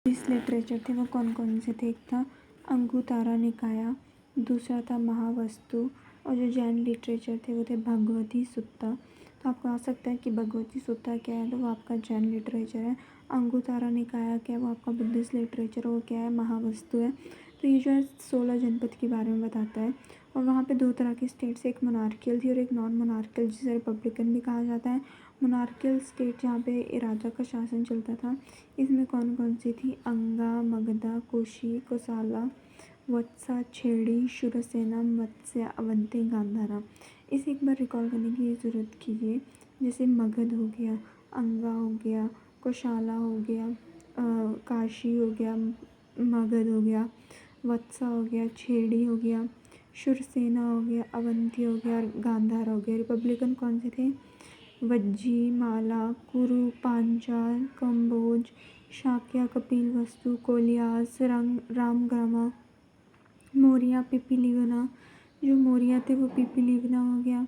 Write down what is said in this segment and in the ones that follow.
Buddhist literature थे वो कौन कौन से थे? एक था अंगुत्तरा निकाय, दूसरा था महावस्तु, और जो जैन लिटरेचर थे वो थे भगवती सुत्ता। तो आपको आ सकता है कि भगवती सुत्ता क्या है, तो वो आपका जैन लिटरेचर है। अंगुत्तरा निकाय क्या है, वो आपका बुद्धिस्ट लिटरेचर, वो क्या है, महावस्तु है। तो ये जो है 16 जनपद के बारे में बताता है। और वहाँ पे 2 तरह की स्टेट्स, एक मोनार्कियल थी और एक नॉन मोनार्कियल, जिसे रिपब्लिकन भी कहा जाता है। मोनार्कियल स्टेट जहाँ पे राजा का शासन चलता था, इसमें कौन कौन सी थी? अंगा, मगधा, कोशी, कोसला, वत्सा, छेड़ी, शूरसेना, मत्स्य, अवंती, गांधारा। इसे एक बार रिकॉल करने की ज़रूरत कीजिए। जैसे मगध हो गया, अंगा हो गया, कोशाला हो गया, काशी हो गया, मगध हो गया, वत्सा हो गया, छेड़ी हो गया, शूरसेना हो गया, अवंती हो गया और गांधार हो गया। रिपब्लिकन कौन से थे? वज्जी, माला, कुरु, पांचाल, कंबोज, शाक्य, कपिलवस्तु, कोलियास, रामग्रामा, मौर्य, पिपीलिवना। जो मौर्य थे वो पिपीलिवना हो गया,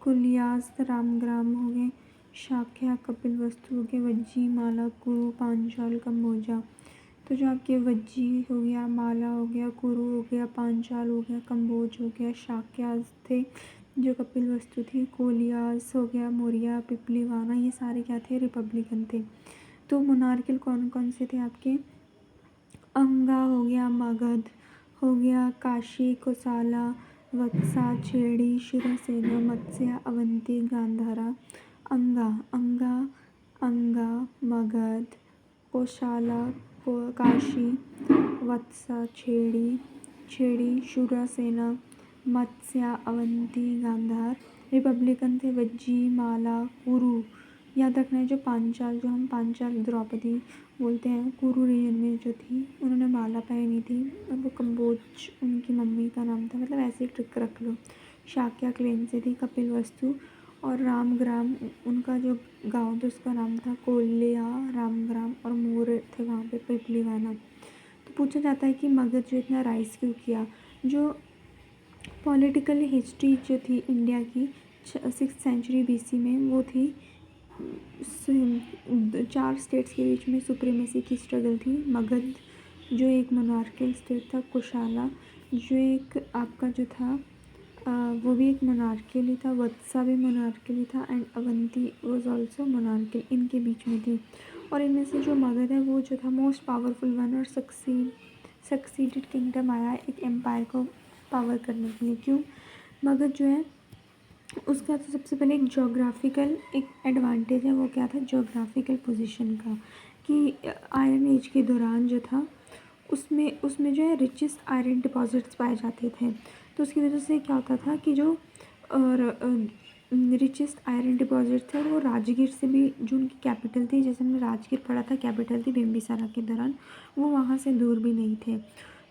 कोलियास, रामग्राम हो गए, शाक्य, कपिलवस्तु हो गए, वज्जी, माला, कुरु, पांचाल, कंबोजा। तो जो आपके वज्जी हो गया, माला हो गया, कुरु हो गया, पांचाल हो गया, कंबोज हो गया, शाक्यास थे, जो कपिलवस्तु थी, कोलियास हो गया, मौर्य, पिपलीवाना, ये सारे क्या थे? रिपब्लिकन थे। तो मोनार्कियल कौन कौन से थे आपके? अंगा हो गया, मगध हो गया, काशी, कोसला, वत्सा, छेड़ी, शूरसेना, मत्स्य, अवंती, गांधारा। अंगा अंगा अंगा, मगध, कोसला, काशी, वत्सा, छेड़ी, शूरसेना, मत्स्य, अवंती, गांधार। रिपब्लिकन थे वज्जी, माला, कुरु। याद रखना है जो पांचाल, जो हम पांचाल द्रौपदी बोलते हैं, कुरु रीजन में जो थी उन्होंने माला पहनी थी और वो कंबोज उनकी मम्मी का नाम था, मतलब ऐसे ही ट्रिक रख लो। शाक्या क्लेन से थी कपिलवस्तु, और रामग्राम उनका जो गांव था उसका नाम था कोल्लिया, रामग्राम, और मोर थे वहाँ पे पिपलीवाना। तो पूछा जाता है कि मगध जो इतना राइज क्यों किया? जो पॉलिटिकल हिस्ट्री जो थी इंडिया की 6th सेंचुरी BC में, वो थी 4 स्टेट्स के बीच में सुप्रीमेसी की स्ट्रगल थी। मगध जो एक मोनार्कियल स्टेट था, कोशाला जो एक आपका जो था वो भी एक मोनार्कियल ही था, वत्सा भी मोनार्कियल ही था, and Avanti was also monarchial, इनके बीच में थी। और इनमें से जो मगध है वो जो था मोस्ट पावरफुल वन और सक्सीडेड किंगडम आया एक एम्पायर को पावर करने के लिए। क्यों? मगध जो है उसका तो सबसे पहले एक जोग्राफिकल एक एडवांटेज है, वो क्या था? जोग्राफिकल पोजीशन का, कि आयरन एज के दौरान जो था उसमें जो है रिचेस्ट आयरन डिपॉजिट्स पाए जाते थे। तो उसकी वजह से क्या होता था कि जो रिचेस्ट आयरन डिपॉजिट थे वो राजगीर से भी, जो उनकी कैपिटल थी, जैसे हमने राजगीर पढ़ा था कैपिटल थी बिम्बिसारा के दौरान, वो वहाँ से दूर भी नहीं थे।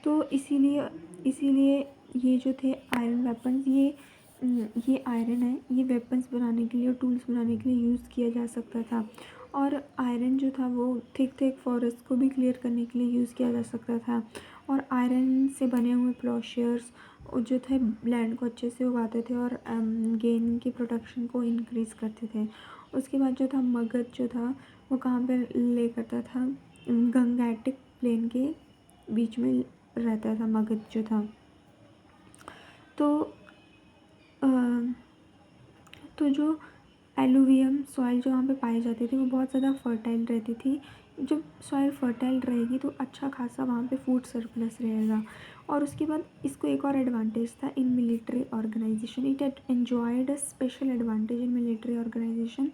तो इसीलिए ये जो थे आयरन वेपन्स, ये आयरन है, ये वेपन्स बनाने के लिए और टूल्स बनाने के लिए यूज़ किया जा सकता था। और आयरन जो था वो थिक फॉरेस्ट को भी क्लियर करने के लिए यूज़ किया जा सकता था। और आयरन से बने हुए प्लॉशर्स जो थे लैंड को अच्छे से उगाते थे और गेन की प्रोडक्शन को इंक्रीज़ करते थे। उसके बाद जो था मगध जो था वो कहाँ पे ले करता था? गंगेटिक प्लेन के बीच में रहता था मगध जो था। तो जो एलुवियम सॉइल जो वहाँ पे पाई जाती थी वो बहुत ज़्यादा फर्टाइल रहती थी। जब सॉइल फर्टाइल रहेगी तो अच्छा खासा वहाँ पे फूड सरप्लस रहेगा। और उसके बाद इसको एक और एडवांटेज था in military organisation, it enjoyed a special advantage in military organisation.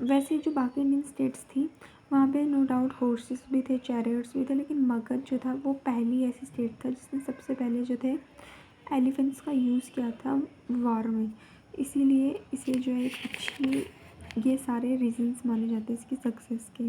वैसे जो बाकी इंडियन स्टेट्स थी वहाँ पे नो डाउट हॉर्सेस भी थे, चैरियट्स भी थे, लेकिन मगध जो था वो पहली ऐसी स्टेट था जिसने सबसे पहले जो थे एलिफेंट्स का यूज़ किया था वॉर में। इसीलिए इसे जो है एक अच्छी, ये सारे रीजंस माने जाते हैं इसकी सक्सेस के।